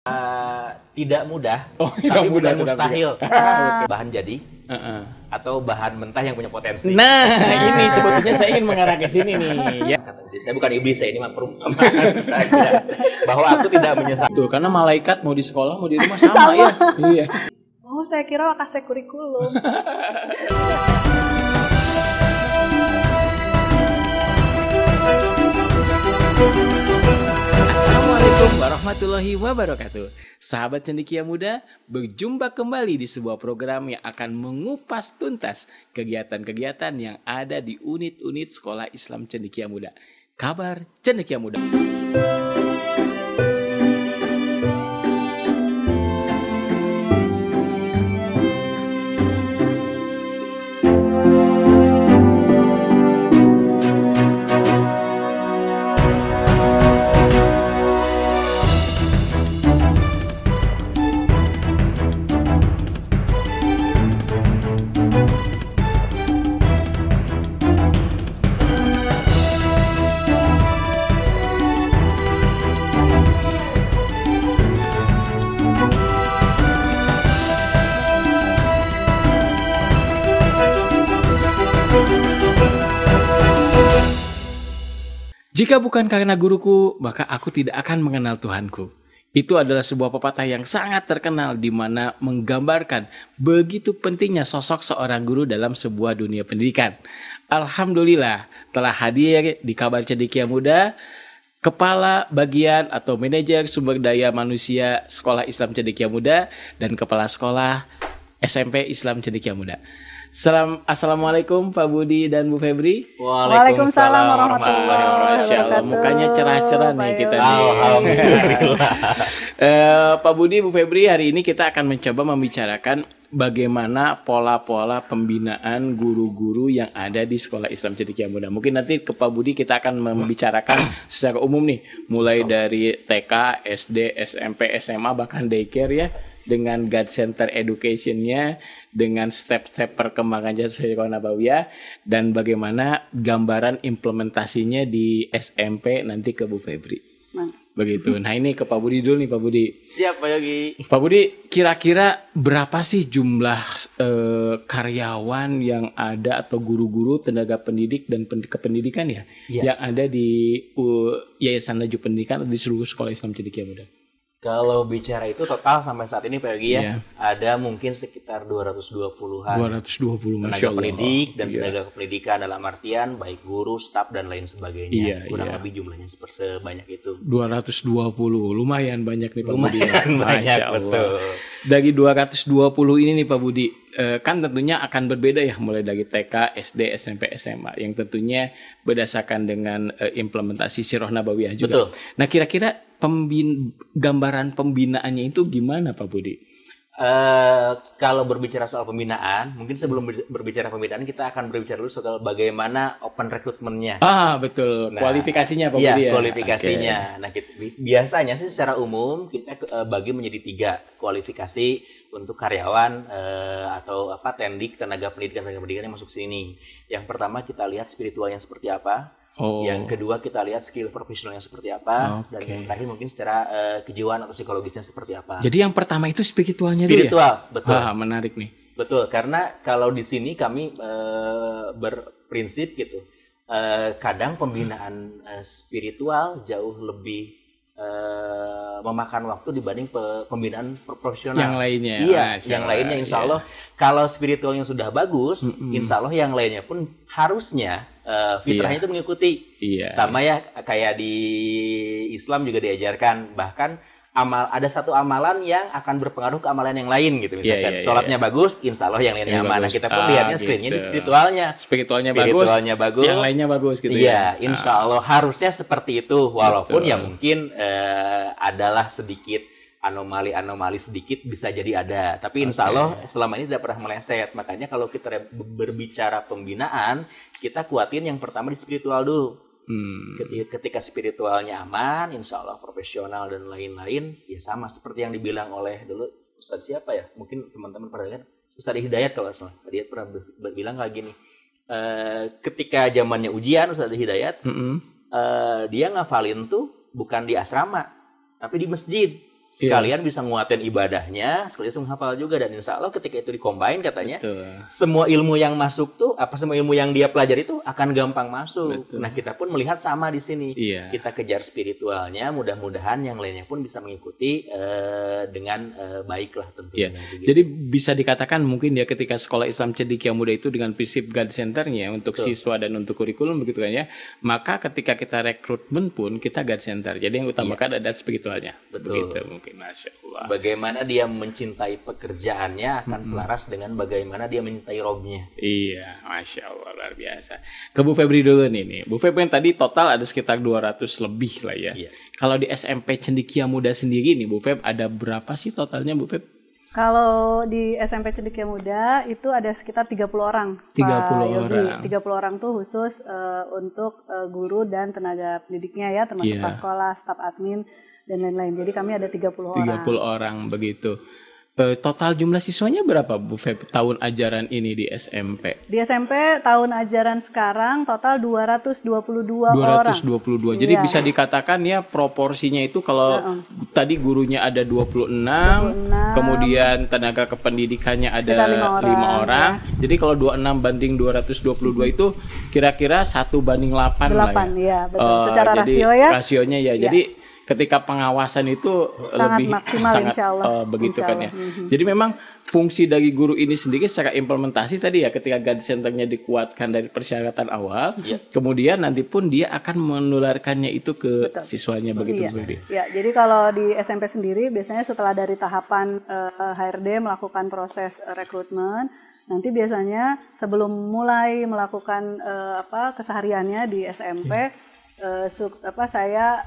Tidak mudah, Oh, tidak tapi mudah, bukan tidak mustahil. mudah. Bahan jadi atau bahan mentah yang punya potensi. Nah, ini sebetulnya saya ingin mengarah ke sini nih. Ya. Jadi saya bukan iblis, saya ini mah perumpamaan saja bahwa aku tidak menyesal. Betul, karena malaikat mau di sekolah mau di rumah sama, ya. Iya. Oh, saya kira kasih kurikulum. Assalamualaikum warahmatullahi wabarakatuh. Sahabat Cendekia Muda, berjumpa kembali di sebuah program yang akan mengupas tuntas kegiatan-kegiatan yang ada di unit-unit Sekolah Islam Cendekia Muda. Kabar Cendekia Muda. Jika bukan karena guruku, maka aku tidak akan mengenal Tuhanku. Itu adalah sebuah pepatah yang sangat terkenal di mana menggambarkan begitu pentingnya sosok seorang guru dalam sebuah dunia pendidikan. Alhamdulillah telah hadir di Kabar Cendekia Muda Kepala Bagian atau Manajer Sumber Daya Manusia Sekolah Islam Cendekia Muda dan Kepala Sekolah SMP Islam Cendekia Muda. Assalamualaikum Pak Budi dan Bu Febri. Waalaikumsalam warahmatullahi wabarakatuh. Masya Allah, mukanya cerah-cerah nih kita nih. Alhamdulillah. Pak Budi, Bu Febri, hari ini kita akan mencoba membicarakan bagaimana pola-pola pembinaan guru-guru yang ada di Sekolah Islam Cendekia Muda. Mungkin nanti ke Pak Budi kita akan membicarakan secara umum nih, mulai dari TK, SD, SMP, SMA, bahkan daycare ya, dengan God Center Education-nya, dengan step-step perkembangan Jasa Nabawiyah, dan bagaimana gambaran implementasinya di SMP nanti ke Bu Febri. Begitu. Nah, ini ke Pak Budi dulu nih, Pak Budi. Siap Pak Yogi. Pak Budi, kira-kira berapa sih jumlah karyawan yang ada atau guru-guru, tenaga pendidik dan kependidikan ya, yang ada di Yayasan Laju Pendidikan di seluruh Sekolah Islam Cendekia Muda? Kalau bicara itu total sampai saat ini Pak Yogi ya, ada mungkin sekitar 220-an 220, Masya tenaga Allah. pendidik dan tenaga kependidikan dalam artian baik guru, staf dan lain sebagainya. Kurang lebih jumlahnya sebanyak itu. 220, lumayan banyak nih Pak Budi. Lumayan banyak, Masya Allah. betul. Dari 220 ini nih Pak Budi, kan tentunya akan berbeda ya, mulai dari TK, SD, SMP, SMA, yang tentunya berdasarkan dengan implementasi Sirah Nabawiyah juga. Betul. Nah, kira-kira gambaran pembinaannya itu gimana Pak Budi? Kalau berbicara soal pembinaan, mungkin sebelum berbicara pembinaan kita akan berbicara dulu soal bagaimana open recruitment-nya. Betul. Kualifikasinya Pak Budi ya? Iya, kualifikasinya. Okay. Nah, biasanya sih secara umum kita bagi menjadi 3 kualifikasi untuk karyawan atau tendik, tenaga pendidikan yang masuk sini. Yang pertama kita lihat spiritualnya seperti apa. Yang kedua kita lihat skill profesionalnya seperti apa, dan yang terakhir mungkin secara kejiwaan atau psikologisnya seperti apa. Jadi yang pertama itu spiritualnya spiritual, dulu ya? Betul. Menarik nih. Betul, karena kalau di sini kami berprinsip gitu, kadang pembinaan spiritual jauh lebih memakan waktu dibanding pembinaan profesional. Yang lainnya. Iya, yang lainnya insya Allah. Kalau spiritualnya sudah bagus, insya Allah yang lainnya pun harusnya fitrahnya itu mengikuti. Sama ya kayak di Islam juga diajarkan, bahkan ada satu amalan yang akan berpengaruh ke amalan yang lain gitu, misalkan sholatnya bagus, insya Allah yang lainnya aman. Nah, kita pun lihatnya screennya di spiritualnya bagus, yang lainnya bagus gitu ya. Insya Allah harusnya seperti itu, walaupun ya mungkin adalah sedikit anomali sedikit bisa jadi ada, tapi insya Allah selama ini tidak pernah meleset. Makanya kalau kita berbicara pembinaan, kita kuatin yang pertama di spiritual dulu. Ketika spiritualnya aman, insya Allah profesional dan lain-lain, ya sama seperti yang dibilang oleh dulu Ustadz siapa ya? Mungkin teman-teman pernah lihat Ustadz Hidayat kalau salah. Dia pernah bilang kayak gini. Ketika zamannya ujian Ustadz Hidayat, dia ngafalin tuh bukan di asrama, tapi di masjid. sekalian bisa nguatin ibadahnya, sekalian menghafal juga, dan insya Allah ketika itu dikombin katanya, Betul. semua ilmu yang masuk tuh, semua ilmu yang dia pelajari itu akan gampang masuk. Betul. Nah, kita pun melihat sama di sini. Iya. Kita kejar spiritualnya, mudah-mudahan yang lainnya pun bisa mengikuti dengan baik lah tentunya. Iya. Jadi bisa dikatakan mungkin ya ketika Sekolah Islam Cendekia Muda itu dengan prinsip God Center-nya untuk Betul. siswa dan untuk kurikulum begitu kan ya, maka ketika kita rekrutmen pun kita God Center. Jadi yang utamakan ada spiritualnya. Betul. Begitu mungkin, Masya Allah. Bagaimana dia mencintai pekerjaannya akan selaras dengan bagaimana dia mencintai robnya. Iya, Masya Allah, luar biasa. Ke Bu Febri dulu nih. Bu Febri yang tadi total ada sekitar 200 lebih lah ya. Iya. Kalau di SMP Cendekia Muda sendiri nih Bu Feb, ada berapa sih totalnya Bu Feb? Kalau di SMP Cendekia Muda itu ada sekitar 30 orang. 30 Pak Yogi. orang. 30 orang tuh khusus untuk guru dan tenaga pendidiknya ya, termasuk Iya. kepala sekolah, staf admin dan lain-lain. Jadi kami ada 30 orang. 30 orang begitu. Total jumlah siswanya berapa Bu Feb tahun ajaran ini di SMP? Di SMP tahun ajaran sekarang total 222 orang. 222. Jadi Iya. bisa dikatakan ya proporsinya itu kalau tadi gurunya ada 26, kemudian tenaga kependidikannya ada Sekitar 5 5 orang. Jadi kalau 26 banding 222 itu kira-kira 1 banding 8 lah 8 ya. ya, betul. Secara jadi rasio ya. rasionya ya. Iya. Jadi ketika pengawasan itu Sangat lebih maksimal, sangat insya Allah. begitu Insya kan ya. Allah. Jadi memang fungsi dari guru ini sendiri secara implementasi tadi ya ketika God Center-nya dikuatkan dari persyaratan awal, kemudian nanti pun dia akan menularkannya itu ke siswanya begitu Iya. sendiri. Ya, jadi kalau di SMP sendiri biasanya setelah dari tahapan HRD melakukan proses rekrutmen, nanti biasanya sebelum mulai melakukan kesehariannya di SMP, saya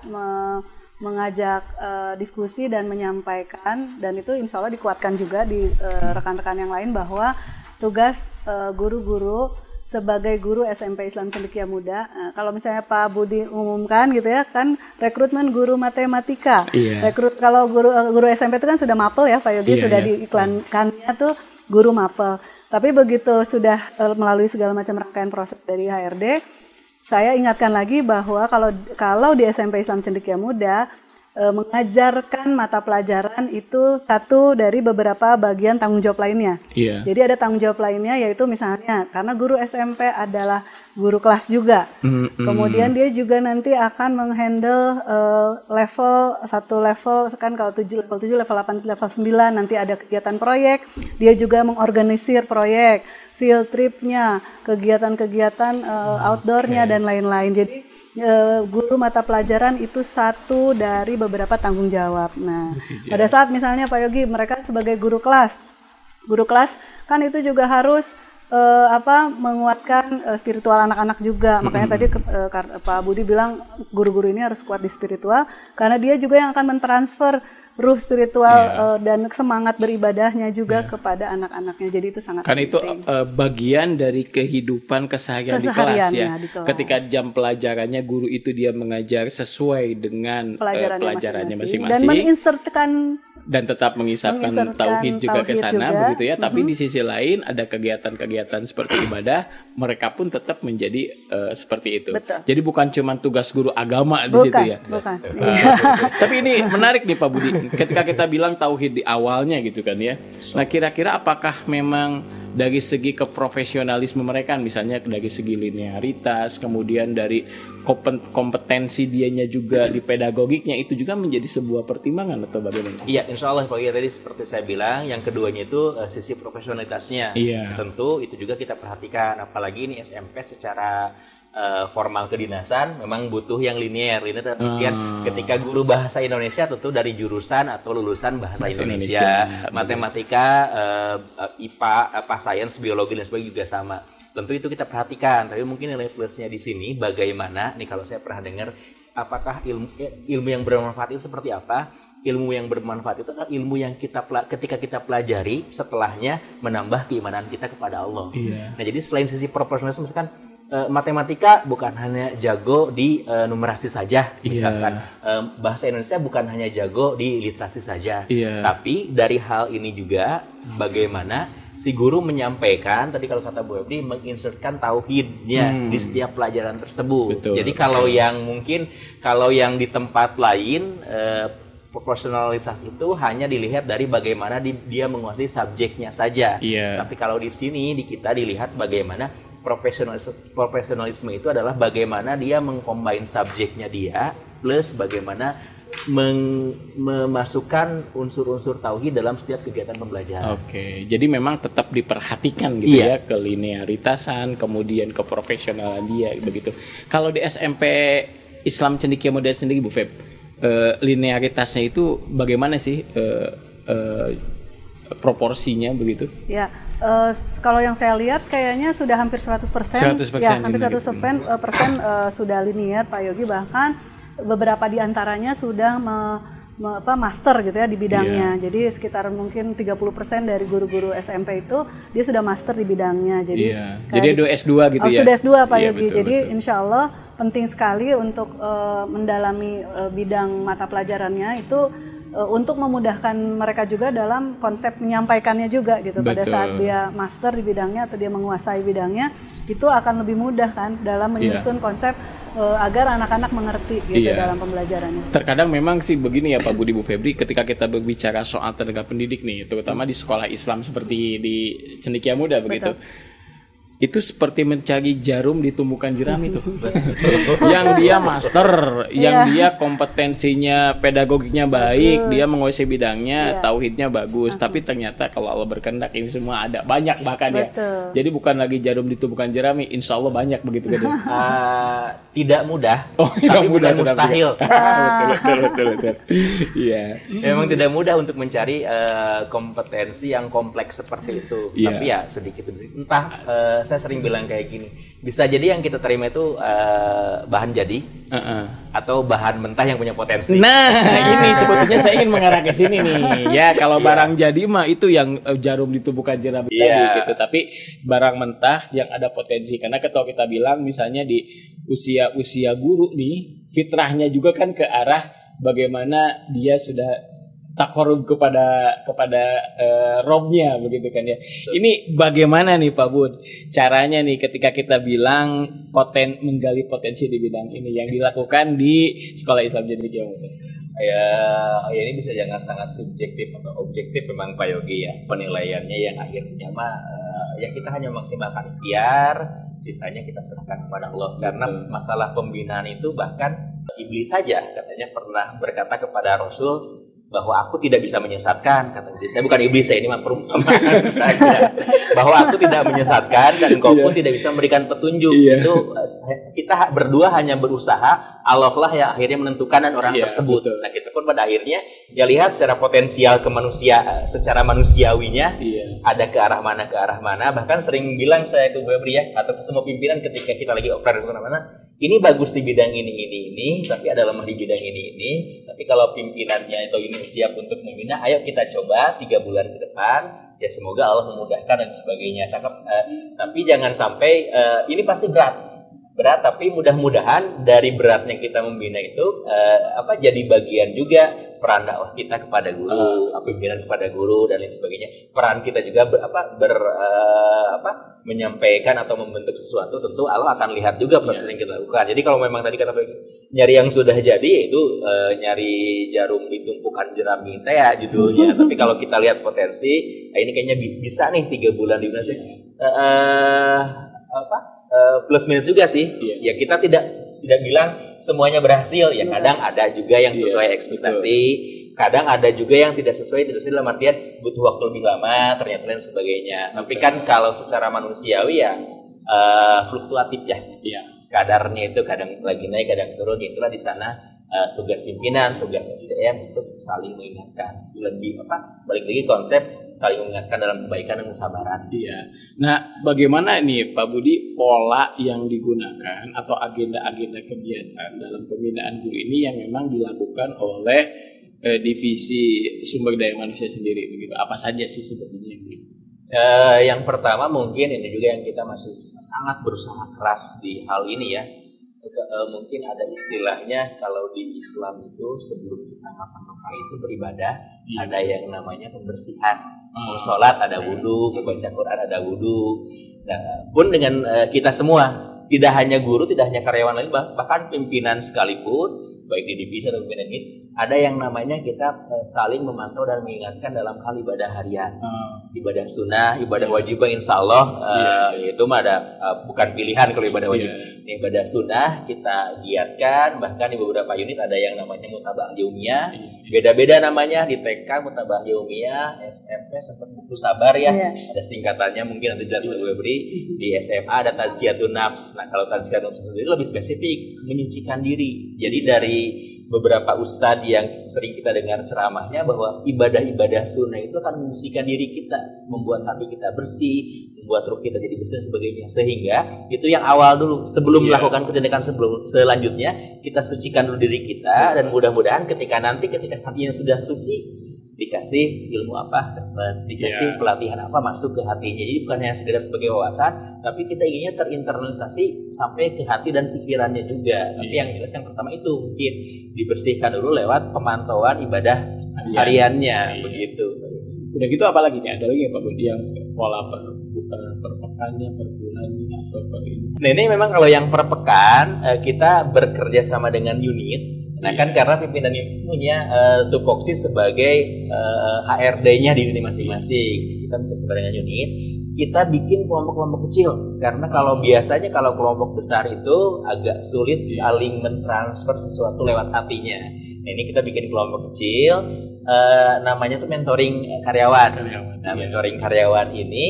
mengajak diskusi dan menyampaikan, dan itu insya Allah dikuatkan juga di rekan-rekan yang lain bahwa tugas guru-guru sebagai guru SMP Islam Cendekia Muda, kalau misalnya Pak Budi umumkan gitu ya kan, rekrutmen guru matematika. Iya. Kalau guru SMP itu kan sudah mapel ya Pak Yogi, Iya, sudah iya. diiklankannya tuh guru mapel. Tapi begitu sudah melalui segala macam rangkaian proses dari HRD, saya ingatkan lagi bahwa kalau di SMP Islam Cendekia Muda mengajarkan mata pelajaran itu satu dari beberapa bagian tanggung jawab lainnya. Iya. Jadi ada tanggung jawab lainnya, yaitu misalnya karena guru SMP adalah guru kelas juga. Kemudian dia juga nanti akan menghandle satu level kan, kalau level 7, level 8, level 9 nanti ada kegiatan proyek. Dia juga mengorganisir proyek, field tripnya, kegiatan-kegiatan outdoornya dan lain-lain. Jadi guru mata pelajaran itu satu dari beberapa tanggung jawab. Nah, pada saat misalnya Pak Yogi mereka sebagai guru kelas kan itu juga harus menguatkan spiritual anak-anak juga. Makanya tadi Pak Budi bilang guru-guru ini harus kuat di spiritual, karena dia juga yang akan mentransfer ruh spiritual dan semangat beribadahnya juga kepada anak-anaknya. Jadi itu sangat Karena itu penting. bagian dari kehidupan keseharian di kelas ya. Di kelas. Ketika jam pelajarannya guru itu dia mengajar sesuai dengan pelajarannya masing-masing dan menginsertkan dan tetap mengisapkan tauhid juga ke sana begitu ya. Tapi di sisi lain ada kegiatan-kegiatan seperti ibadah, mereka pun tetap menjadi seperti itu. Betul. Jadi bukan cuma tugas guru agama di situ ya. Bukan. Tapi ini menarik nih Pak Budi. Ketika kita bilang tauhid di awalnya gitu kan ya. Nah, kira-kira apakah memang dari segi keprofesionalisme mereka, misalnya dari segi linearitas, kemudian dari kompetensi dianya juga di pedagogiknya, itu juga menjadi sebuah pertimbangan atau bagaimana? Iya, insya Allah Pak Kiai, tadi seperti saya bilang, yang keduanya itu sisi profesionalitasnya. Iya. Tentu itu juga kita perhatikan, apalagi ini SMP secara formal kedinasan memang butuh yang linear. Ini artian ketika guru bahasa Indonesia tentu dari jurusan atau lulusan bahasa Indonesia, matematika, IPA, sains, biologi dan sebagainya juga sama. Tentu itu kita perhatikan, tapi mungkin nilai plusnya di sini bagaimana nih, kalau saya pernah dengar, apakah ilmu yang bermanfaat itu seperti apa? Ilmu yang bermanfaat itu adalah ilmu yang ketika kita pelajari, setelahnya menambah keimanan kita kepada Allah. Iya. Nah, jadi selain sisi proporsionalitas, misalkan matematika bukan hanya jago di numerasi saja, misalkan bahasa Indonesia bukan hanya jago di literasi saja, tapi dari hal ini juga bagaimana si guru menyampaikan, tadi kalau kata Bu Ebri, menginsertkan tauhidnya di setiap pelajaran tersebut. Betul. Jadi kalau yang di tempat lain Profesionalitas itu hanya dilihat dari bagaimana dia menguasai subjeknya saja. Tapi kalau di sini di kita dilihat bagaimana profesionalisme itu adalah bagaimana dia mengcombine subjeknya dia plus bagaimana memasukkan unsur-unsur tauhid dalam setiap kegiatan pembelajaran. Oke, jadi memang tetap diperhatikan gitu ya, kelinearitasan, kemudian keprofesionalan dia begitu. Kalau di SMP Islam Cendekia Muda sendiri Bu Feb, linearitasnya itu bagaimana sih proporsinya begitu? Ya, kalau yang saya lihat kayaknya sudah hampir 100%. 100% ya, hampir 100% sudah linear Pak Yogi, bahkan beberapa di antaranya sudah master gitu ya di bidangnya. Jadi sekitar mungkin 30% dari guru-guru SMP itu dia sudah master di bidangnya. Jadi jadi ada S2 gitu ya. Sudah S2 Pak Yogi. Betul, jadi insya Allah penting sekali untuk mendalami bidang mata pelajarannya itu untuk memudahkan mereka juga dalam konsep menyampaikannya juga gitu. Pada saat dia master di bidangnya atau dia menguasai bidangnya, itu akan lebih mudah kan dalam menyusun konsep agar anak-anak mengerti gitu dalam pembelajarannya. Terkadang memang sih begini ya Pak Budi, Bu Febri, ketika kita berbicara soal tenaga pendidik nih, terutama di sekolah Islam seperti di Cendekia Muda begitu. Itu seperti mencari jarum di tumbukan jerami tuh. Yang dia master, yang dia kompetensinya pedagogiknya baik, dia menguasai bidangnya, tauhidnya bagus, tapi ternyata kalau Allah berkehendak ini semua ada banyak bahkan ya. Jadi bukan lagi jarum di tumbukan jerami, insya Allah banyak begitu kan. Tidak mudah, tapi bukan mustahil. Betul. Iya. Memang tidak mudah untuk mencari kompetensi yang kompleks seperti itu. Tapi ya sedikit entah saya sering bilang kayak gini, bisa jadi yang kita terima itu bahan jadi atau bahan mentah yang punya potensi. Ini sebetulnya saya ingin mengarah ke sini nih. Ya, kalau barang jadi mah itu yang jarum ditumbukan jerami tadi gitu. Tapi barang mentah yang ada potensi, karena kalau kita bilang misalnya di usia guru nih, fitrahnya juga kan ke arah bagaimana dia sudah takarub kepada Robnya begitu kan ya. Ini bagaimana nih Pak Bud caranya nih ketika kita bilang menggali potensi di bidang ini yang dilakukan di Sekolah Islam Cendekia Muda? Ya ini bisa jangan sangat subjektif atau objektif memang Pak Yogi ya, penilaiannya yang akhirnya mah ya kita hanya maksimalkan ikhtiar, sisanya kita serahkan kepada Allah. Karena masalah pembinaan itu bahkan iblis saja katanya pernah berkata kepada Rasul bahwa aku tidak bisa menyesatkan, katanya. Saya bukan iblis, saya ini mah perumpamaan saja. Bahwa aku tidak menyesatkan dan engkau pun tidak bisa memberikan petunjuk. Itu kita berdua hanya berusaha, Allah lah yang akhirnya menentukan dan orang tersebut. Nah, kita pun pada akhirnya ya lihat secara potensial secara manusiawinya ada ke arah mana. Bahkan sering bilang saya ke Febri ya, atau ke semua pimpinan ketika kita lagi operasi kemana-mana, ini bagus di bidang ini, tapi ada lemah di bidang ini. Tapi kalau pimpinannya atau ini siap untuk membina, ayo kita coba 3 bulan ke depan. Ya semoga Allah memudahkan dan sebagainya. Tapi jangan sampai ini pasti berat, tapi mudah-mudahan dari beratnya kita membina itu jadi bagian juga peran dakwah kita kepada guru, pimpinan kepada guru dan lain sebagainya. Peran kita juga menyampaikan atau membentuk sesuatu, tentu Allah akan lihat juga proses yang kita lakukan. Jadi kalau memang tadi kata nyari yang sudah jadi, itu nyari jarum di tumpukan jerami ya judulnya. Tapi kalau kita lihat potensi, ini kayaknya bisa nih 3 bulan di mana sih? Plus minus juga sih. Ya kita tidak bilang semuanya berhasil. Ya kadang ada juga yang sesuai ekspektasi. Kadang ada juga yang tidak sesuai dalam artian butuh waktu lebih lama, ternyata dan sebagainya. Tapi kan kalau secara manusiawi ya fluktuatif ya. Kadarnya itu kadang lagi naik, kadang turun. Itulah di sana tugas pimpinan, tugas SDM untuk saling mengingatkan. Balik lagi konsep saling mengingatkan dalam kebaikan dan kesabaran. Nah, bagaimana nih Pak Budi pola yang digunakan atau agenda-agenda kegiatan dalam pembinaan guru ini yang memang dilakukan oleh divisi sumber daya manusia sendiri begitu? Apa saja sih sebetulnya? Yang pertama mungkin ini juga yang kita masih sangat berusaha keras di hal ini ya. Mungkin ada istilahnya kalau di Islam itu sebelum kita ngapa-ngapain itu beribadah, ada yang namanya pembersihan. Sholat ada wudhu, membaca Quran ada wudhu. Nah, pun dengan kita semua, tidak hanya guru, tidak hanya karyawan lain, bahkan pimpinan sekalipun, baik di divisi atau pimpinan ini, ada yang namanya kita saling memantau dan mengingatkan dalam hal ibadah harian, ibadah sunnah, ibadah wajib, insya Allah itu mah ada bukan pilihan kalau ibadah wajib. Ibadah sunnah kita giatkan, bahkan di beberapa unit ada yang namanya mutabah yaumiyah, beda-beda namanya, di TK mutabah yaumiyah, SMP seperti buku sabar ya, ada singkatannya mungkin nanti jelas gue beri, di SMA ada tazkiyatun nafs. Nah kalau tazkiyatun nafs sendiri lebih spesifik, menyucikan diri. Jadi dari beberapa ustadz yang sering kita dengar ceramahnya bahwa ibadah-ibadah sunnah itu akan menyucikan diri kita, membuat hati kita bersih, membuat ruh kita jadi bersih dan sebagainya. Sehingga itu yang awal dulu, sebelum melakukan tindakan selanjutnya kita sucikan dulu diri kita, dan mudah-mudahan ketika hatinya sudah suci, dikasih ilmu apa, dikasih pelatihan apa masuk ke hatinya. Jadi bukan hanya sekedar sebagai wawasan, tapi kita inginnya terinternalisasi sampai ke hati dan pikirannya juga. Tapi yang jelas yang pertama itu mungkin dibersihkan dulu lewat pemantauan ibadah hariannya, begitu. Udah gitu apa lagi nih? Ada lagi Pak Budi yang pola per pekannya, per bulannya, atau per ini? Nah ini memang kalau yang per pekan kita bekerja sama dengan unit. Nah kan karena pimpinan itu punya tupoksi sebagai HRD-nya di unit masing-masing. Kita bekerja dengan unit, kita bikin kelompok-kelompok kecil. Karena kalau biasanya kalau kelompok besar itu agak sulit saling mentransfer sesuatu lewat hatinya. Nah ini kita bikin kelompok kecil, namanya tuh mentoring karyawan. Nah mentoring karyawan ini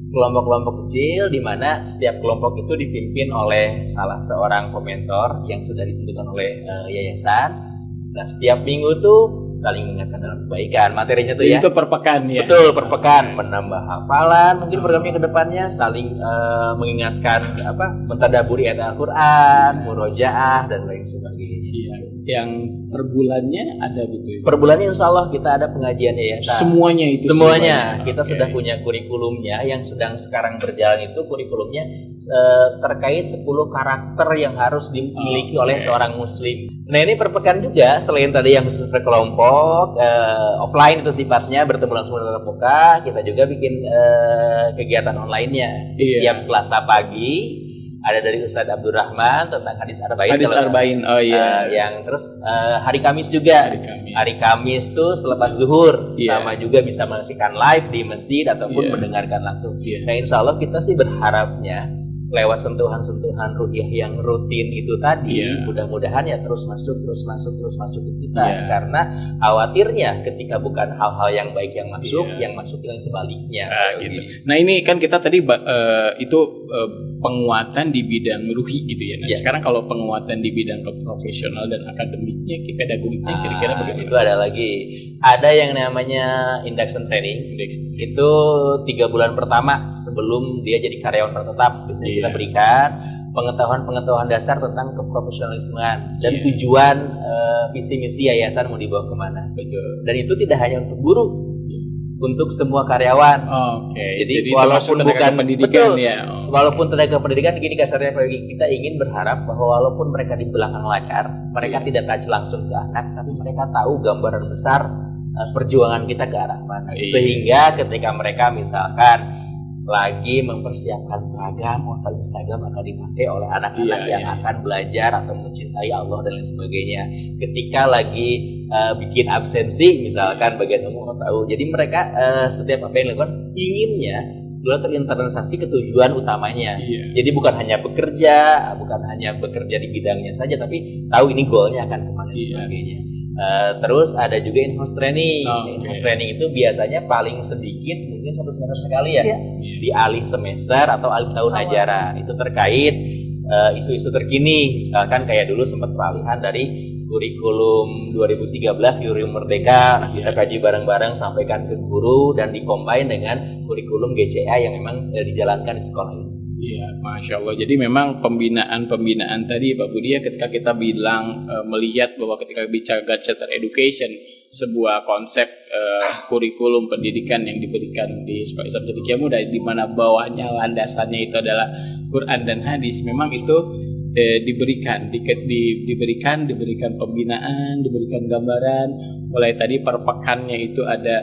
kelompok-kelompok kecil di mana setiap kelompok itu dipimpin oleh salah seorang pementor yang sudah ditentukan oleh yayasan. Nah, setiap minggu tuh saling mengingatkan dalam kebaikan. Materinya tuh ya. Itu per pekan ya. Betul, per pekan, menambah hafalan, mungkin programnya ke depannya saling mengingatkan mentadaburi ayat Al-Qur'an, murojaah dan lain sebagainya. Yang per bulannya ada gitu ya? Per bulannya insya Allah kita ada pengajian yayasan. Semuanya itu? Semuanya. Kita sudah punya kurikulumnya yang sedang sekarang berjalan itu kurikulumnya terkait 10 karakter yang harus dimiliki oleh seorang muslim. Nah ini per pekan juga, selain tadi yang khusus per kelompok, offline itu sifatnya bertemu langsung dengan muka, kita juga bikin kegiatan online-nya. Tiap Selasa pagi ada dari Ustadz Abdurrahman tentang hadis arba'in. Hadis arba'in, yang terus hari Kamis juga. Hari Kamis tuh selepas zuhur, sama juga bisa menyaksikan live di masjid ataupun mendengarkan langsung. Nah insya Allah kita sih berharapnya lewat sentuhan-sentuhan ruhiyah yang rutin itu tadi, mudah-mudahan ya terus masuk ke kita. Karena khawatirnya ketika bukan hal-hal yang baik yang masuk yang sebaliknya. Gitu. Nah ini kan kita tadi itu penguatan di bidang ruhi gitu ya. Nah sekarang kalau penguatan di bidang profesional dan akademiknya, pedagogiknya kira-kira bagaimana? Itu ada yang namanya induction training. Itu 3 bulan pertama sebelum dia jadi karyawan tetap. Biasanya kita berikan pengetahuan dasar tentang keprofesionalismean dan tujuan visi misi yayasan mau dibawa kemana. Dan itu tidak hanya untuk guru, untuk semua karyawan. Jadi walaupun bukan pendidikan walaupun tenaga pendidikan, gini kasarnya kita ingin berharap bahwa walaupun mereka di belakang layar, mereka tidak touch langsung ke anak, tapi mereka tahu gambaran besar perjuangan kita ke arah mana. Sehingga ketika mereka misalkan lagi mempersiapkan seragam akan dipakai oleh anak-anak yang akan belajar atau mencintai Allah dan lain sebagainya. Ketika lagi bikin absensi misalkan bagian umum tahu. Jadi mereka setiap apa yang dilakukan inginnya selalu terinternalisasi ke tujuan utamanya. Jadi bukan hanya bekerja di bidangnya saja, tapi tahu ini goalnya akan kemana dan sebagainya. Terus ada juga in-house training. In-house training itu biasanya paling sedikit mungkin 1 semester sekali ya, di alih semester atau alih tahun ajaran. Itu terkait isu-isu terkini, misalkan kayak dulu sempat peralihan dari kurikulum 2013 kurikulum Merdeka. Nah, kita kaji bareng-bareng, sampaikan ke guru dan dikombin dengan kurikulum GCA yang memang dijalankan di sekolah ini. Iya, Masya Allah. Jadi memang pembinaan tadi Pak Budi ya, ketika kita bilang melihat bahwa ketika bicara God-centered education, sebuah konsep kurikulum pendidikan yang diberikan di Sekolah Islam Cendekia Muda, di mana bawahnya landasannya itu adalah Quran dan hadis, memang itu diberikan pembinaan, diberikan gambaran. Mulai tadi per pekannya itu ada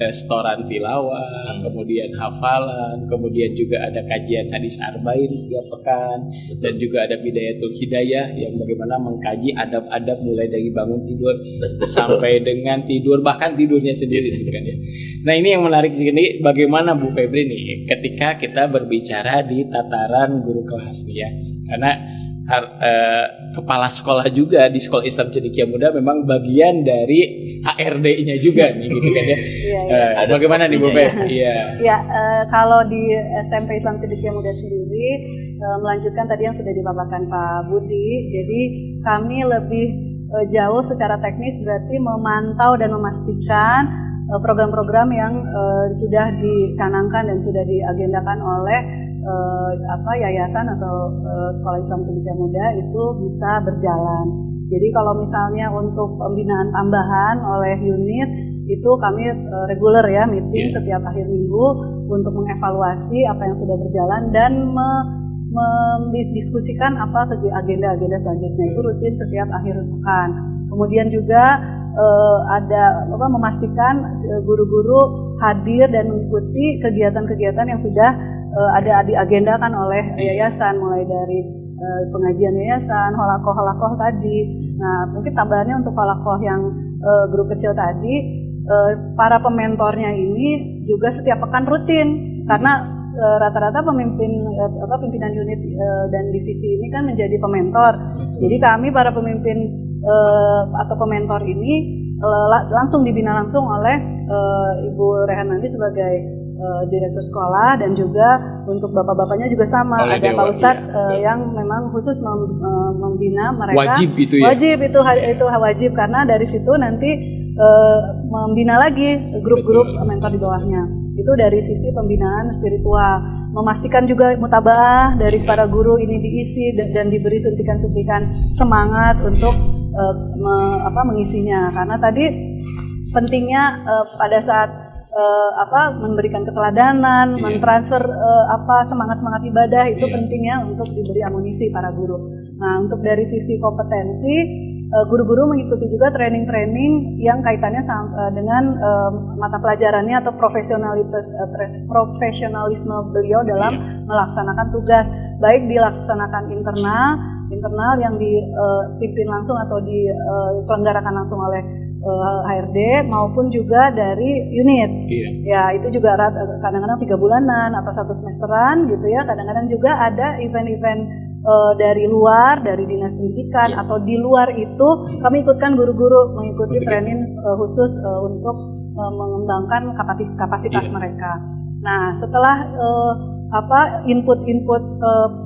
setoran tilawah, kemudian hafalan, kemudian juga ada kajian hadis arba'in setiap pekan, dan juga ada bidayatul hidayah yang bagaimana mengkaji adab-adab mulai dari bangun tidur sampai dengan tidur, bahkan tidurnya sendiri gitu kan ya. Nah, ini yang menarik ini bagaimana Bu Febri nih ketika kita berbicara di tataran guru kelas nih ya. Karena kepala sekolah juga di Sekolah Islam Cendekia Muda memang bagian dari HRD-nya juga nih gitu kan ya. Bagaimana nih Bu Feb? Iya. Ya, kalau di SMP Islam Cendekia Muda sendiri melanjutkan tadi yang sudah dipaparkan Pak Budi. Jadi kami lebih jauh secara teknis berarti memantau dan memastikan program-program yang sudah dicanangkan dan sudah diagendakan oleh yayasan atau Sekolah Islam Cendekia Muda itu bisa berjalan. Jadi kalau misalnya untuk pembinaan tambahan oleh unit itu kami reguler ya meeting setiap akhir minggu untuk mengevaluasi apa yang sudah berjalan dan mendiskusikan apa agenda-agenda selanjutnya. Itu rutin setiap akhir pekan. Kemudian juga memastikan guru-guru hadir dan mengikuti kegiatan-kegiatan yang sudah ada diagendakan oleh yayasan, mulai dari pengajian yayasan, holakoh tadi. Nah, mungkin tambahannya untuk holakoh yang grup kecil tadi, para pementornya ini juga setiap pekan rutin karena rata-rata pimpinan unit dan divisi ini kan menjadi pementor. Jadi kami para pemimpin atau pementor ini langsung dibina langsung oleh Ibu Rehanandi sebagai direktur sekolah, dan juga untuk bapak-bapaknya juga sama oleh ada Pak Ustadz yang memang khusus membina mereka. Wajib itu ya? Wajib itu wajib karena dari situ nanti membina lagi grup-grup mentor di bawahnya. Itu dari sisi pembinaan spiritual, memastikan juga mutabaah dari para guru ini diisi dan diberi suntikan-suntikan semangat untuk mengisinya. Karena tadi pentingnya pada saat memberikan keteladanan, mentransfer semangat-semangat ibadah itu pentingnya untuk diberi amunisi para guru. Nah, untuk dari sisi kompetensi, guru-guru mengikuti juga training-training yang kaitannya dengan mata pelajarannya atau profesionalisme beliau dalam melaksanakan tugas, baik dilaksanakan internal yang dipimpin langsung atau diselenggarakan langsung oleh HRD maupun juga dari unit. Ya, itu juga kadang-kadang 3 bulanan atau 1 semesteran gitu ya. Kadang-kadang juga ada event-event dari luar, dari dinas pendidikan atau di luar itu kami ikutkan guru-guru mengikuti training khusus untuk mengembangkan kapasitas mereka. Nah, setelah input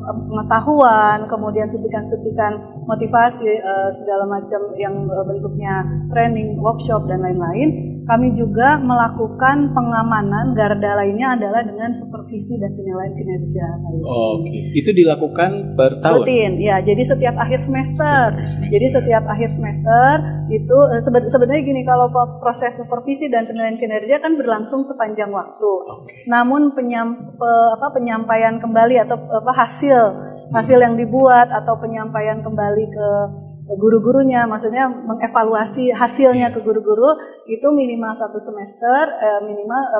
pengetahuan, kemudian suntikan-suntikan motivasi segala macam yang bentuknya training, workshop dan lain-lain, kami juga melakukan pengamanan. Garda lainnya adalah dengan supervisi dan penilaian kinerja. Itu dilakukan per tahun? Rutin, ya. Jadi setiap akhir semester. Jadi setiap akhir semester itu sebenarnya gini, kalau proses supervisi dan penilaian kinerja kan berlangsung sepanjang waktu. Namun penyampaian kembali atau hasil yang dibuat atau penyampaian kembali ke guru-gurunya, maksudnya mengevaluasi hasilnya ke guru-guru itu minimal 1 semester,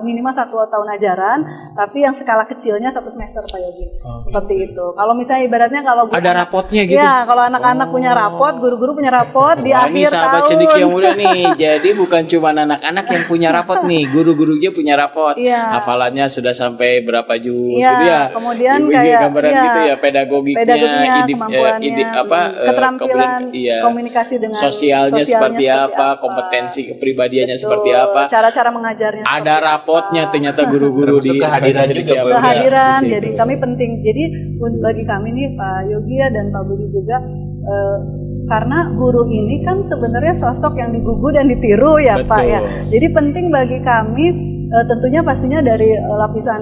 minimal 1 tahun ajaran, tapi yang skala kecilnya 1 semester Pak Yogi. Seperti itu. Kalau misalnya ibaratnya kalau ada rapotnya gitu. Ya, kalau anak-anak punya rapot, guru-guru punya rapot di akhir ini sahabat tahun. Cendekia Muda nih. Jadi bukan cuma anak-anak yang punya rapot nih, guru-gurunya punya rapot. Hafalannya sudah sampai berapa juz gitu ya. Kemudian kayak gambaran gitu ya, pedagogiknya, kemampuannya, keterampilan komunikasi dengan sosialnya seperti apa, kompetensi kepribadiannya seperti apa, cara-cara mengajarnya. Ada rapotnya ternyata guru-guru di kehadiran juga. Kehadiran, jadi kami penting. Jadi bagi kami nih Pak Yogi dan Pak Budi juga, karena guru ini kan sebenarnya sosok yang digugu dan ditiru ya. Betul. Pak ya. Jadi penting bagi kami tentunya pastinya dari lapisan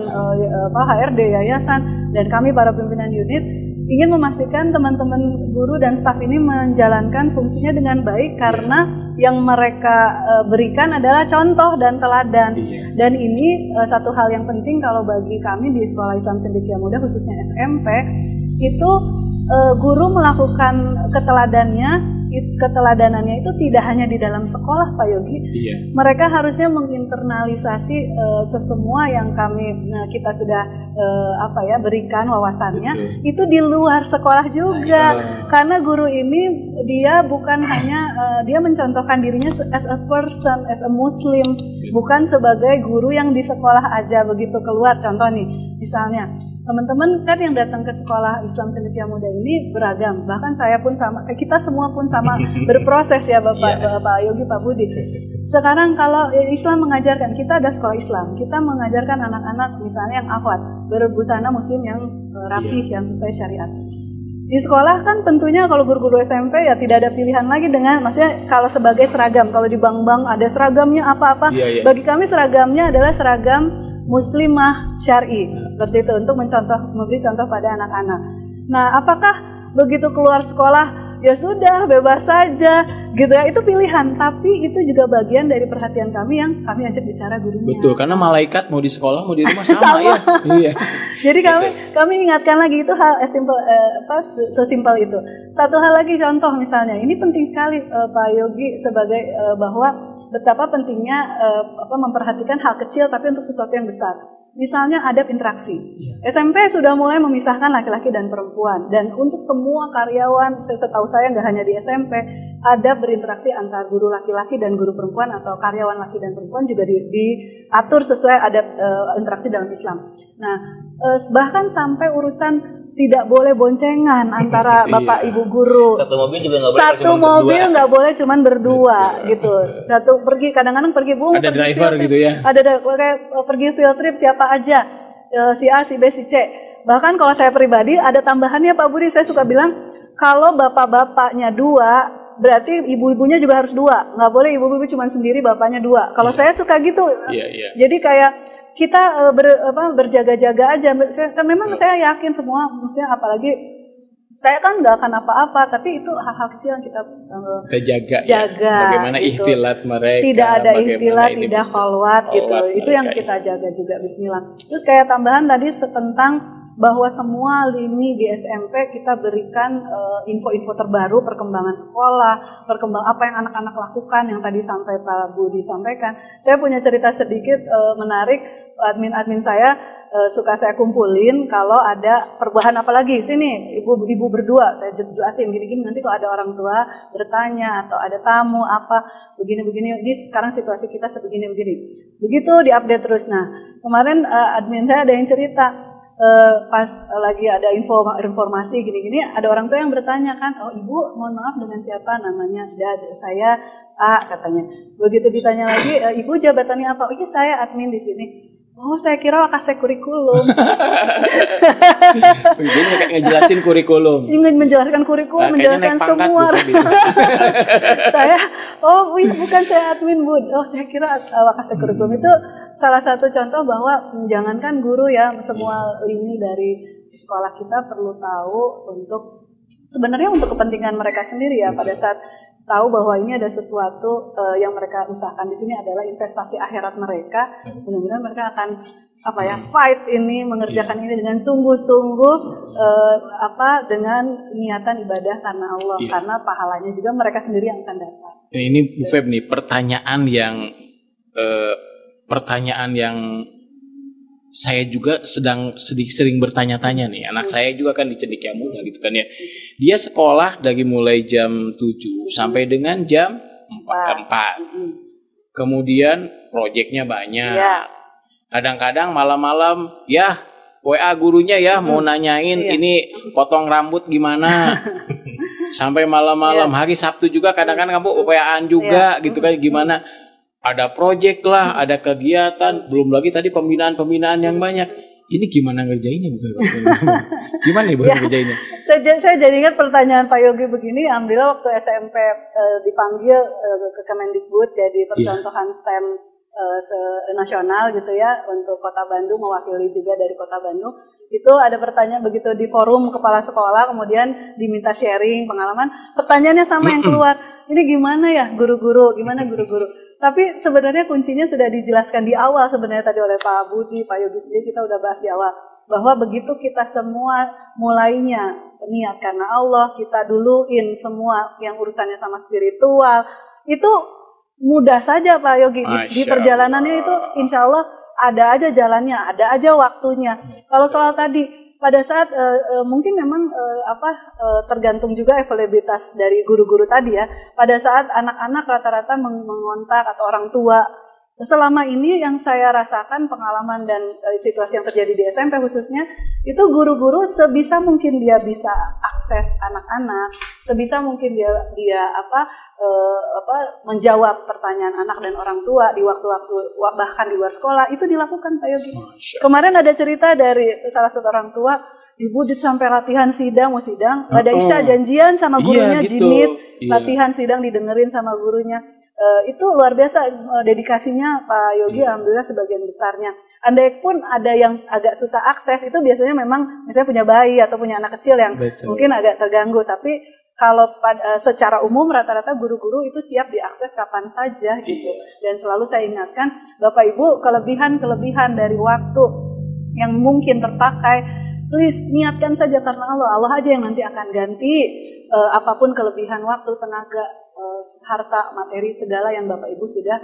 HRD yayasan dan kami para pimpinan unit ingin memastikan teman-teman guru dan staf ini menjalankan fungsinya dengan baik karena yang mereka berikan adalah contoh dan teladan. Dan ini satu hal yang penting kalau bagi kami di Sekolah Islam Cendekia Muda khususnya SMP itu guru melakukan keteladannya keteladanannya itu tidak hanya di dalam sekolah, Pak Yogi. Iya. Mereka harusnya menginternalisasi sesemua yang kita sudah berikan wawasannya itu di luar sekolah juga. Karena guru ini dia bukan hanya dia mencontohkan dirinya as a person, as a Muslim, bukan sebagai guru yang di sekolah aja begitu keluar. Contoh nih, misalnya teman-teman kan yang datang ke sekolah Islam Cendekia Muda ini beragam, bahkan saya pun sama, kita semua pun sama berproses ya Bapak Yogi, Pak Budi. Sekarang kalau Islam mengajarkan, kita ada sekolah Islam, kita mengajarkan anak-anak misalnya yang akhwat, berbusana muslim yang rapih, yang sesuai syariat. Di sekolah kan tentunya kalau guru-guru SMP ya tidak ada pilihan lagi dengan, maksudnya kalau sebagai seragam, kalau di bank-bank ada seragamnya apa-apa, bagi kami seragamnya adalah seragam muslimah syar'i, seperti itu, untuk memberi contoh pada anak-anak. Nah, apakah begitu keluar sekolah ya sudah bebas saja gitu ya, itu pilihan, tapi itu juga bagian dari perhatian kami yang kami ajak bicara gurunya. Betul, karena malaikat mau di sekolah mau di rumah sama. Ya. Iya. Jadi kami ingatkan lagi itu hal sesimpel itu. Satu hal lagi, contoh misalnya, ini penting sekali Pak Yogi, sebagai bahwa betapa pentingnya memperhatikan hal kecil tapi untuk sesuatu yang besar. Misalnya adab interaksi. SMP sudah mulai memisahkan laki-laki dan perempuan, dan untuk semua karyawan, setahu saya nggak hanya di SMP, adab berinteraksi antar guru laki-laki dan guru perempuan, atau karyawan laki dan perempuan juga diatur sesuai adab interaksi dalam Islam. Nah, bahkan sampai urusan tidak boleh boncengan antara bapak ibu guru. Satu mobil juga nggak boleh. Satu mobil nggak boleh cuman berdua gitu. Satu pergi, kadang-kadang pergi ada driver gitu ya. Ada kayak pergi field trip siapa aja, si A, si B, si C. Bahkan kalau saya pribadi ada tambahannya Pak Budi, saya suka bilang kalau bapak-bapaknya dua, berarti ibu-ibunya juga harus dua. Nggak boleh ibu-ibu cuma sendiri, bapaknya dua. Kalau saya suka gitu. Jadi kayak kita berjaga-jaga aja. Memang saya yakin semua, maksudnya apalagi saya kan nggak akan apa-apa, tapi itu hal-hal kecil yang kita jaga. Ya. Bagaimana gitu. Ikhtilat mereka, tidak ada ikhtilat, tidak kholwat gitu. Itu yang kita jaga juga. Bismillah. Terus kayak tambahan tadi tentang bahwa semua lini di SMP kita berikan info-info terbaru, perkembangan sekolah, apa yang anak-anak lakukan, yang tadi sampai Pak Budi sampaikan. Saya punya cerita sedikit menarik. Admin saya suka saya kumpulin kalau ada perubahan, apalagi sini ibu berdua saya jelasin gini-gini, nanti kalau ada orang tua bertanya atau ada tamu apa begini-begini, ini sekarang situasi kita sebegini-begini, begitu diupdate terus. Nah, kemarin admin saya ada yang cerita pas lagi ada informasi gini-gini, ada orang tua yang bertanya kan, oh ibu mohon maaf dengan siapa namanya, saya A katanya. Begitu ditanya lagi, ibu jabatannya apa? Oh iya saya admin di sini. Oh, saya kira kasih kurikulum. Dia kayak ngejelasin kurikulum. Ingin menjelaskan kurikulum, menjelaskan semua. Saya, bukan saya admin Bud. Oh, saya kira kasih kurikulum. Itu salah satu contoh bahwa jangankan guru ya, semua lini dari sekolah kita perlu tahu sebenarnya untuk kepentingan mereka sendiri ya, pada saat tahu bahwa ini ada sesuatu yang mereka usahakan di sini adalah investasi akhirat mereka. Benar-benar mereka akan fight ini, mengerjakan ini dengan sungguh-sungguh, dengan niatan ibadah karena Allah, karena pahalanya juga mereka sendiri yang akan dapat. Ini Bu Feb nih, pertanyaan yang saya juga sering bertanya-tanya nih. Anak saya juga kan di Cendekia Muda gitu kan ya. Dia sekolah dari mulai jam 7 sampai dengan jam 4. Kemudian proyeknya banyak. Kadang-kadang malam-malam ya WA gurunya ya mau nanyain ini potong rambut gimana. Sampai malam-malam. Hari Sabtu juga kadang-kadang kamu WA-an juga gitu kan, gimana. Ada proyek lah, ada kegiatan, belum lagi tadi pembinaan yang banyak. Ini gimana ngerjainnya? Gimana nih ngerjainnya? Saya jadi ingat pertanyaan Pak Yogi begini. Alhamdulillah waktu SMP dipanggil ke Kemendikbud jadi percontohan STEM nasional gitu ya, untuk Kota Bandung, mewakili juga dari Kota Bandung. Itu ada pertanyaan begitu di forum kepala sekolah, kemudian diminta sharing pengalaman. Pertanyaannya sama yang keluar. Ini gimana ya guru-guru? Tapi sebenarnya kuncinya sudah dijelaskan di awal sebenarnya tadi oleh Pak Budi, Pak Yogi sendiri, kita udah bahas di awal. bahwa begitu kita semua mulainya niat karena Allah, kita duluin semua yang urusannya sama spiritual, itu mudah saja Pak Yogi. Di perjalanannya itu insya Allah ada aja jalannya, ada aja waktunya. Kalau soal tadi, pada saat mungkin memang tergantung juga availabilitas dari guru-guru tadi ya. Pada saat anak-anak rata-rata mengontak atau orang tua, selama ini yang saya rasakan pengalaman dan situasi yang terjadi di SMP khususnya, itu guru-guru sebisa mungkin dia bisa akses anak-anak, sebisa mungkin dia menjawab pertanyaan anak dan orang tua di waktu-waktu bahkan di luar sekolah, itu dilakukan Pak Yogi. Kemarin ada cerita dari salah satu orang tua, Ibu sampai latihan sidang, mau sidang, ada Isya janjian sama gurunya, Jinit, latihan sidang didengerin sama gurunya. Itu luar biasa dedikasinya Pak Yogi, alhamdulillah sebagian besarnya. Andai pun ada yang agak susah akses, itu biasanya memang misalnya punya bayi atau punya anak kecil yang mungkin agak terganggu, tapi kalau secara umum rata-rata guru-guru itu siap diakses kapan saja gitu. Dan selalu saya ingatkan Bapak Ibu, kelebihan dari waktu yang mungkin terpakai, please niatkan saja karena Allah aja yang nanti akan ganti apapun kelebihan waktu, tenaga, harta, materi segala yang Bapak Ibu sudah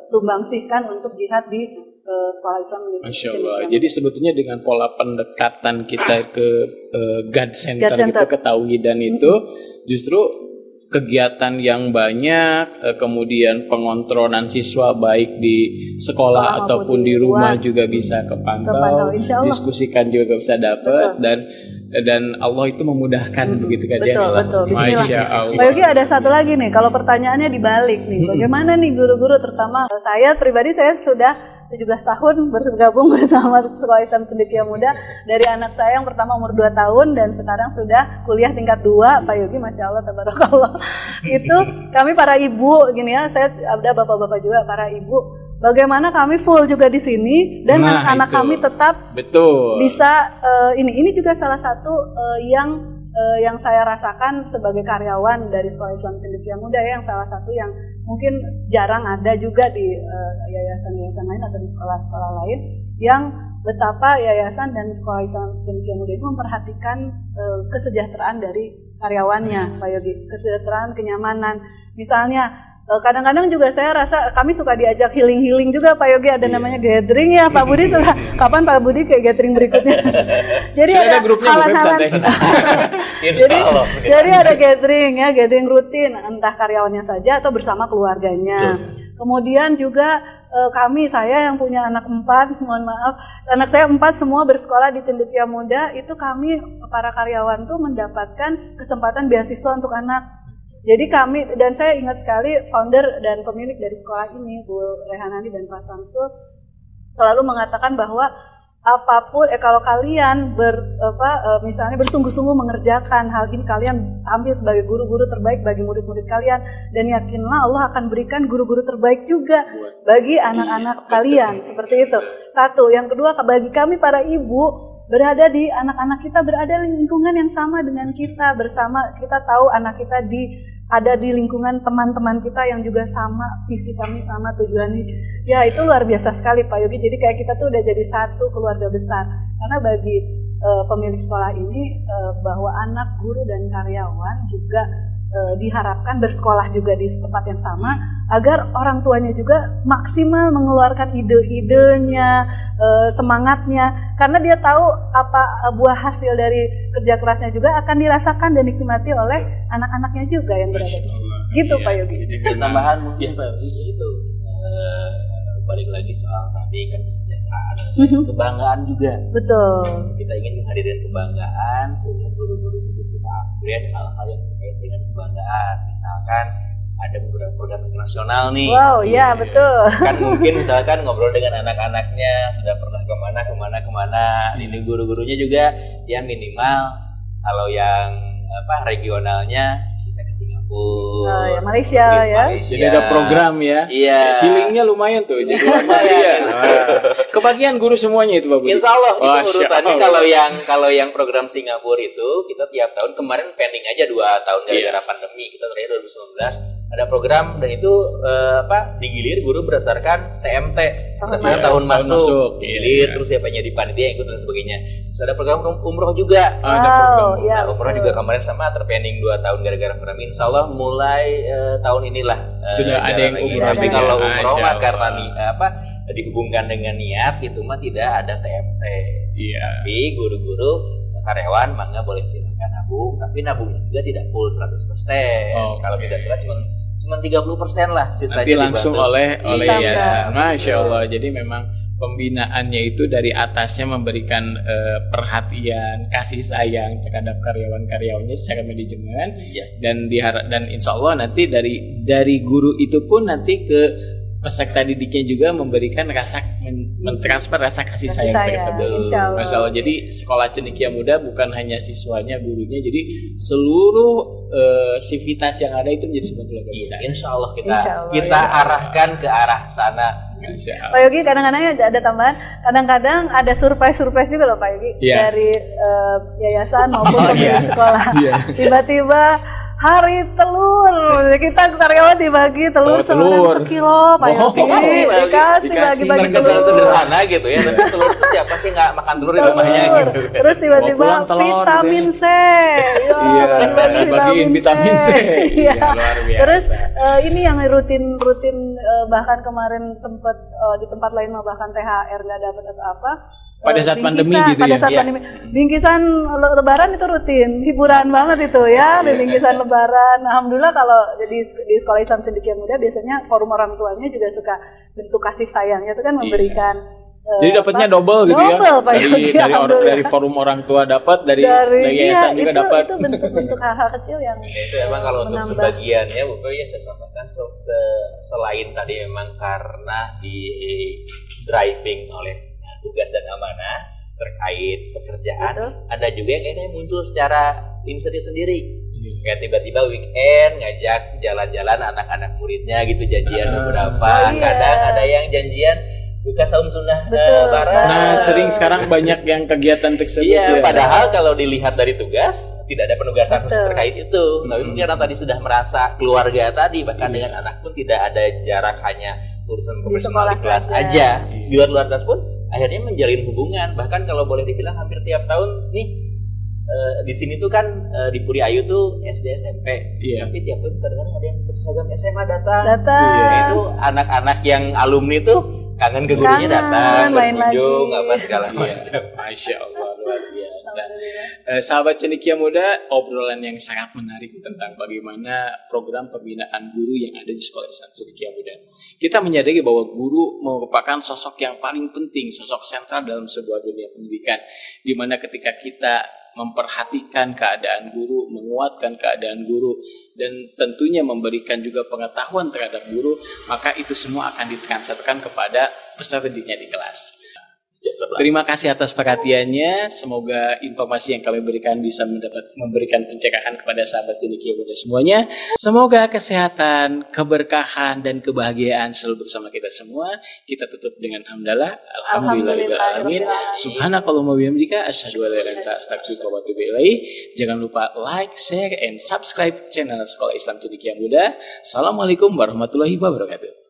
sumbangsihkan untuk jihad di sekolah Islam. Masya Allah. Jadi sebetulnya dengan pola pendekatan kita ke God Center, gitu, ke tauhidan itu justru kegiatan yang banyak, kemudian pengontrolan siswa baik di sekolah ataupun di rumah juga bisa kepantau, diskusikan juga bisa dapat, dan Allah itu memudahkan begitu kan ya. Betul. Masya Allah. Pak Yogi, ada satu lagi nih, kalau pertanyaannya dibalik nih, bagaimana nih guru-guru, terutama saya pribadi, saya sudah 17 tahun bergabung bersama Sekolah Islam Cendekia Muda. Dari anak saya yang pertama umur 2 tahun dan sekarang sudah kuliah tingkat 2, Pak Yogi, Masya Allah, tabarakallah. Itu kami para ibu, gini ya, saya ada bapak-bapak juga, para ibu, bagaimana kami full juga di sini dan anak-anak kami tetap bisa ini juga salah satu yang saya rasakan sebagai karyawan dari Sekolah Islam Cendekia Muda ya, yang salah satu yang mungkin jarang ada juga di yayasan-yayasan lain atau di sekolah-sekolah lain, yang betapa yayasan dan Sekolah Islam Cendekia Muda itu memperhatikan kesejahteraan dari karyawannya, Pak Yogi, kesejahteraan, kenyamanan. Misalnya kadang-kadang juga saya rasa kami suka diajak healing juga Pak Yogi, ada namanya gathering ya Pak Budi, suka kapan Pak Budi kayak gathering berikutnya. Jadi ada grupnya jadi ada gathering rutin, entah karyawannya saja atau bersama keluarganya. Kemudian juga saya yang punya anak 4, mohon maaf, anak saya 4 semua bersekolah di Cendekia Muda, itu kami para karyawan tuh mendapatkan kesempatan beasiswa untuk anak. Jadi kami, dan saya ingat sekali founder dan pemilik dari sekolah ini, Bu Rehanani dan Pak Samsul, selalu mengatakan bahwa apapun, kalau kalian misalnya bersungguh-sungguh mengerjakan hal ini, kalian tampil sebagai guru-guru terbaik bagi murid-murid kalian, dan yakinlah Allah akan berikan guru-guru terbaik juga bagi anak-anak kalian. Seperti itu. Satu. Yang kedua, bagi kami para ibu, berada di anak-anak kita berada di lingkungan yang sama dengan kita, bersama kita tahu anak kita ada di lingkungan teman-teman kita yang juga sama, visi kami sama, tujuannya. Ya itu luar biasa sekali Pak Yogi. Jadi kayak kita tuh udah jadi satu keluarga besar. Karena bagi pemilik sekolah ini bahwa anak, guru dan karyawan juga diharapkan bersekolah juga di tempat yang sama, agar orang tuanya juga maksimal mengeluarkan ide-idenya, semangatnya, karena dia tahu apa buah hasil dari kerja kerasnya juga akan dirasakan dan dinikmati oleh anak-anaknya juga yang berada di sini. Gitu Pak Yogi. Tambahan mungkin Pak Yogi, yaitu balik lagi soal tadi kan kesejahteraan, kebanggaan juga. Betul. Kita ingin menghadirkan kebanggaan sehingga guru-guru itu kita upgrade hal-hal yang terkait dengan kebanggaan. Misalkan ada beberapa program internasional nih. Wow, ya betul. Kan mungkin misalkan ngobrol dengan anak-anaknya, sudah pernah kemana. Ini guru-gurunya juga ya minimal kalau yang regionalnya bisa ke Singapura, ya Malaysia ya. Jadi ada program ya. Iya. Healingnya lumayan tuh. Jadi lumayan. Kebagian guru semuanya itu Pak Budi. Insya Allah itu urutannya. Kalau yang program Singapura itu kita tiap tahun, kemarin pending aja 2 tahun gara-gara pandemi, kita terakhir 2019 ada program dan itu digilir guru berdasarkan TMT berdasarkan tahun masuk digilir, terus siapanya di panitia ikut dan sebagainya. Terus ada program umroh juga. Ada program umroh juga kemarin sama terpending 2 tahun gara-gara pandemi. Insya Allah mulai tahun inilah sudah ada yang umroh. Tapi kalau umroh mah karena dihubungkan dengan niat itu mah tidak ada TMT. Iya. Tapi guru-guru karyawan mangga boleh silakan nabung, tapi nabungnya juga tidak full 100%. Kalau tidak salah cuma 30% lah sisanya nanti langsung dibantu oleh yayasan. Masya Allah. Jadi memang pembinaannya itu dari atasnya memberikan perhatian, kasih sayang terhadap karyawan-karyawannya secara manajemen, dan insya Allah nanti dari guru itu pun nanti ke peserta didiknya juga memberikan mentransfer rasa kasih sayang tersebut. Masya Allah. Jadi sekolah Cendekia Muda bukan hanya siswanya, gurunya, jadi seluruh sivitas yang ada itu menjadi sebuah keluarga besar. Insya Allah kita arahkan ke arah sana. Pak Yogi, kadang-kadang ada tambahan, kadang-kadang ada surprise juga loh Pak Yogi, dari yayasan maupun dari sekolah. Tiba-tiba hari telur, kita karyawan dibagi telur sebanyak sekilo, Pak Yogi, dikasih bagi-bagi telur. Sederhana gitu ya, tapi telur itu siapa sih nggak makan telur di rumahnya gitu. Terus tiba-tiba vitamin C, bagiin vitamin C. Luar biasa. Terus ini yang rutin bahkan kemarin sempat di tempat lain mau bahkan THR nggak dapat atau apa. Pada saat pandemi gitu pada saat pandemi, bingkisan lebaran itu rutin, hiburan banget itu ya, bingkisan lebaran. Alhamdulillah kalau jadi di Sekolah Islam Cendekia Muda biasanya forum orang tuanya juga suka bentuk kasih sayangnya itu kan memberikan. Jadi dapatnya double gitu ya. Dari forum orang tua dapat, dari yayasan juga dapat. Itu bentuk-bentuk hal-hal kecil yang itu emang kalau untuk sebagiannya Bu ya saya sampaikan selain tadi memang karena di driving oleh tugas dan amanah terkait pekerjaan, ada juga yang kayaknya muncul secara inisiatif sendiri. Kayak tiba-tiba weekend ngajak jalan-jalan anak-anak muridnya gitu, janjian beberapa. Kadang ada yang janjian buka saum sunnah bareng. Nah, sering sekarang banyak yang kegiatan tersebut. Iya, padahal kalau dilihat dari tugas tidak ada penugasan khusus terkait itu. Tapi mungkin karena tadi sudah merasa keluarga tadi, bahkan dengan anak pun tidak ada jarak, hanya urusan profesional di kelas aja. Di luar kelas pun akhirnya menjalin hubungan. Bahkan kalau boleh dibilang hampir tiap tahun nih di sini tuh kan di Puri Ayu tuh SD SMP. Tapi tiap tahun kadang ada yang berseragam SMA datang. Itu anak-anak yang alumni tuh kangen ke gurunya, datang berkunjung apa segala macam. Masya Allah, luar biasa. Sahabat Cendekia Muda, obrolan yang sangat menarik tentang bagaimana program pembinaan guru yang ada di Sekolah Islam Cendekia Muda. Kita menyadari bahwa guru merupakan sosok yang paling penting, sosok sentral dalam sebuah dunia pendidikan, di mana ketika kita memperhatikan keadaan guru, menguatkan keadaan guru, dan tentunya memberikan juga pengetahuan terhadap guru, maka itu semua akan ditransferkan kepada peserta didiknya di kelas. Terima kasih atas perhatiannya. Semoga informasi yang kami berikan bisa memberikan pencerahan kepada sahabat Cendekia Muda semuanya. Semoga kesehatan, keberkahan, dan kebahagiaan selalu bersama kita semua. Kita tutup dengan hamdalah. Alhamdulillahirrahmanirrahim. Subhanakallahumma wa bihamdika asyhadu an la ilaha illa anta astaghfiruka wa atubu ilaik. Jangan lupa like, share, and subscribe channel Sekolah Islam Cendekia Muda. Assalamualaikum warahmatullahi wabarakatuh.